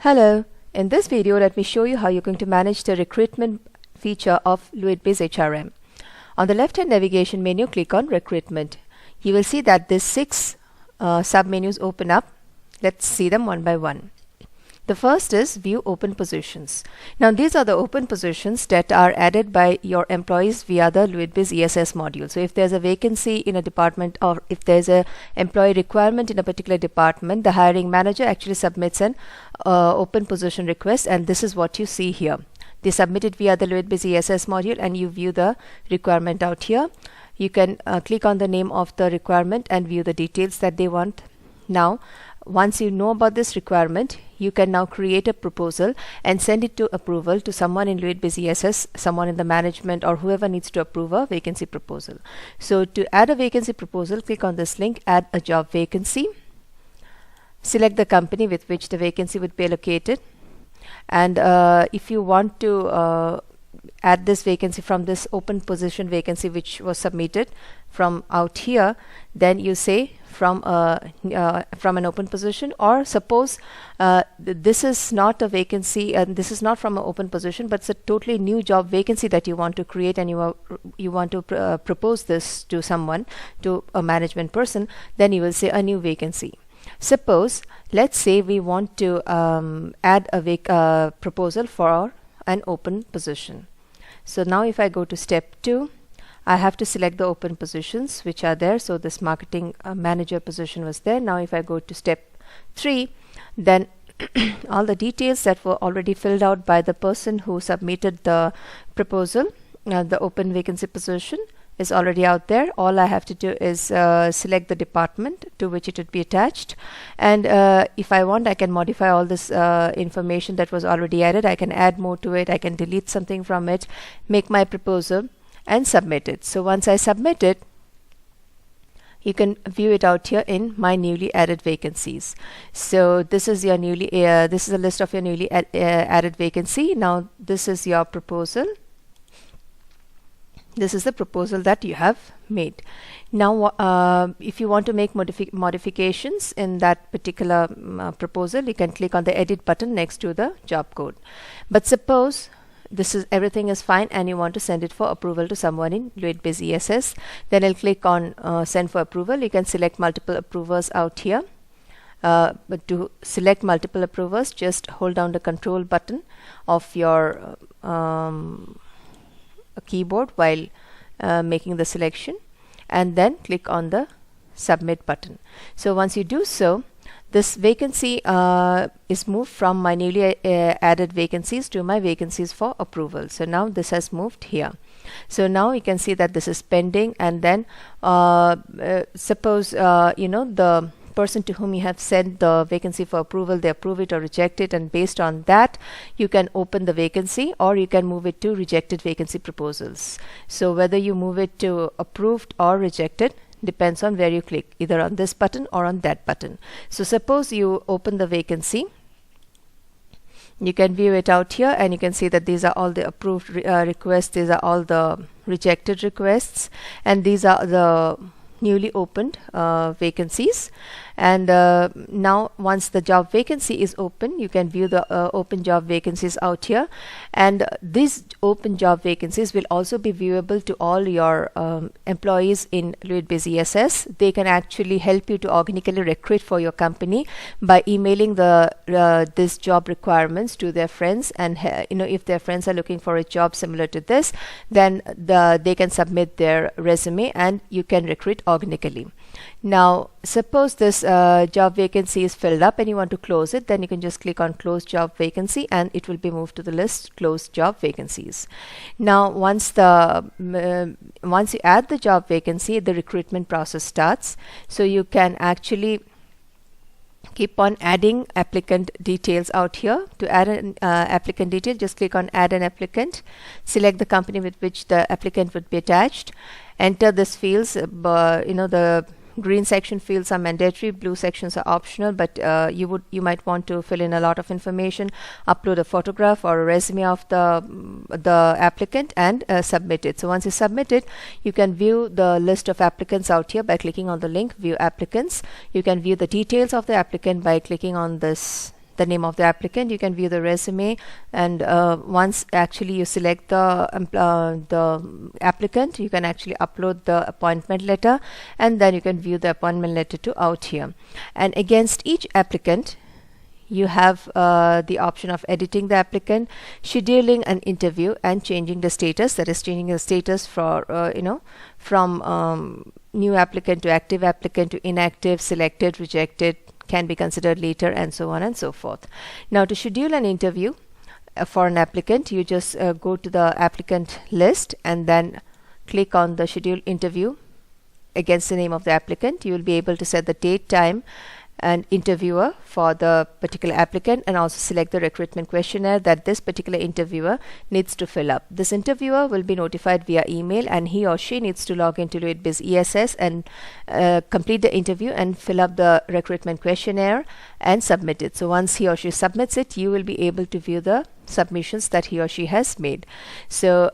Hello, in this video let me show you how you're going to manage the recruitment feature of LuitBiz HRM. On the left hand navigation menu, click on Recruitment. You will see that these 6 sub-menus open up. Let's see them one by one. The first is View Open Positions. Now these are the open positions that are added by your employees via the LuitBiz ESS module. So if there's a vacancy in a department, or if there's a employee requirement in a particular department, the hiring manager actually submits an open position request, and this is what you see here. They submit it via the LuitBiz ESS module and you view the requirement out here. You can click on the name of the requirement and view the details that they want. Now once you know about this requirement, you can now create a proposal and send it to approval to someone in LuitBiz ESS, someone in the management, or whoever needs to approve a vacancy proposal. So to add a vacancy proposal, click on this link, Add a Job Vacancy. Select the company with which the vacancy would be allocated. And if you want to add this vacancy from this open position vacancy which was submitted from out here, then you say from an open position, or suppose this is not a vacancy and this is not from an open position, but it's a totally new job vacancy that you want to create, and you want to propose this to someone, to a management person, then you will say a new vacancy. Suppose, let's say we want to add a proposal for an open position. So now if I go to step 2, I have to select the open positions which are there. So this marketing manager position was there. Now if I go to step 3, then all the details that were already filled out by the person who submitted the proposal, the open vacancy position, is already out there. All I have to do is select the department to which it would be attached, and if I want, I can modify all this information that was already added. I can add more to it, I can delete something from it, make my proposal and submit it. So once I submit it, you can view it out here in my newly added vacancies. So this is your this is a list of your newly added vacancy. Now this is your proposal. This is the proposal that you have made. Now if you want to make modifications in that particular proposal, you can click on the edit button next to the job code. But suppose everything is fine and you want to send it for approval to someone in LuitBiz ESS, then I'll click on send for approval. You can select multiple approvers out here. But to select multiple approvers, just hold down the control button of your keyboard while making the selection, and then click on the submit button. So once you do so, this vacancy is moved from my newly added vacancies to my vacancies for approval. So now this has moved here. So now you can see that this is pending, and then suppose the person to whom you have sent the vacancy for approval, they approve it or reject it, and based on that you can open the vacancy, or you can move it to rejected vacancy proposals. So whether you move it to approved or rejected depends on where you click, either on this button or on that button. So suppose you open the vacancy, you can view it out here, and you can see that these are all the approved requests, these are all the rejected requests, and these are the newly opened vacancies. And now once the job vacancy is open, you can view the open job vacancies out here, and these open job vacancies will also be viewable to all your employees in LuitBiz ESS. They can actually help you to organically recruit for your company by emailing this job requirements to their friends, and if their friends are looking for a job similar to this, then they can submit their resume and you can recruit organically. Now suppose this job vacancy is filled up and you want to close it, then you can just click on close job vacancy and it will be moved to the list closed job vacancies. Now once you add the job vacancy, the recruitment process starts. So you can actually keep on adding applicant details out here. To add an applicant detail, just click on add an applicant, select the company with which the applicant would be attached, enter this fields. The green section fields are mandatory, blue sections are optional, but you might want to fill in a lot of information, upload a photograph or a resume of the applicant, and submit it. So once you submit it, you can view the list of applicants out here by clicking on the link view applicants. You can view the details of the applicant by clicking on this the name of the applicant, you can view the resume, and once actually you select the applicant, you can actually upload the appointment letter, and then you can view the appointment letter to out here. And against each applicant, you have the option of editing the applicant, scheduling an interview, and changing the status, that is changing the status for from new applicant to active applicant to inactive, selected, rejected, can be considered later, and so on and so forth. Now, to schedule an interview for an applicant, you just go to the applicant list and then click on the schedule interview against the name of the applicant. You will be able to set the date, time, and interviewer for the particular applicant, and also select the recruitment questionnaire that this particular interviewer needs to fill up. This interviewer will be notified via email, and he or she needs to log into LuitBiz ESS and complete the interview and fill up the recruitment questionnaire and submit it. So once he or she submits it, you will be able to view the submissions that he or she has made. So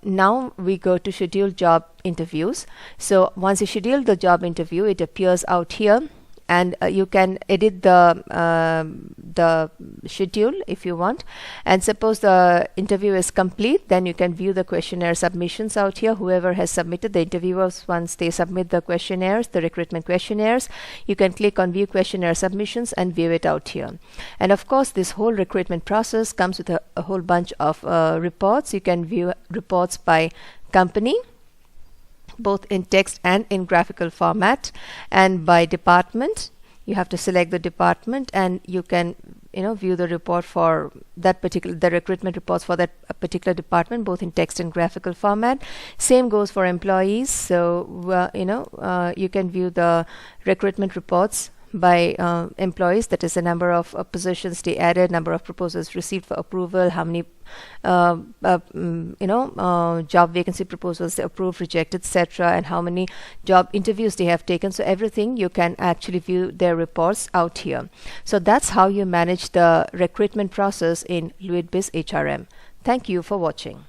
now we go to schedule job interviews. So once you schedule the job interview, it appears out here, and you can edit the schedule if you want. And suppose the interview is complete, then you can view the questionnaire submissions out here. Whoever has submitted, the interviewers, once they submit the questionnaires, the recruitment questionnaires, you can click on view questionnaire submissions and view it out here. And of course, this whole recruitment process comes with a whole bunch of reports. You can view reports by company, both in text and in graphical format, and by department. You have to select the department, and you can view the report for that particular, the recruitment reports for that particular department, both in text and graphical format. Same goes for employees. So you can view the recruitment reports by employees, that is the number of positions they added, number of proposals received for approval, how many job vacancy proposals they approved, rejected, etc., and how many job interviews they have taken. So everything you can actually view their reports out here. So that's how you manage the recruitment process in LuitBiz HRM. Thank you for watching.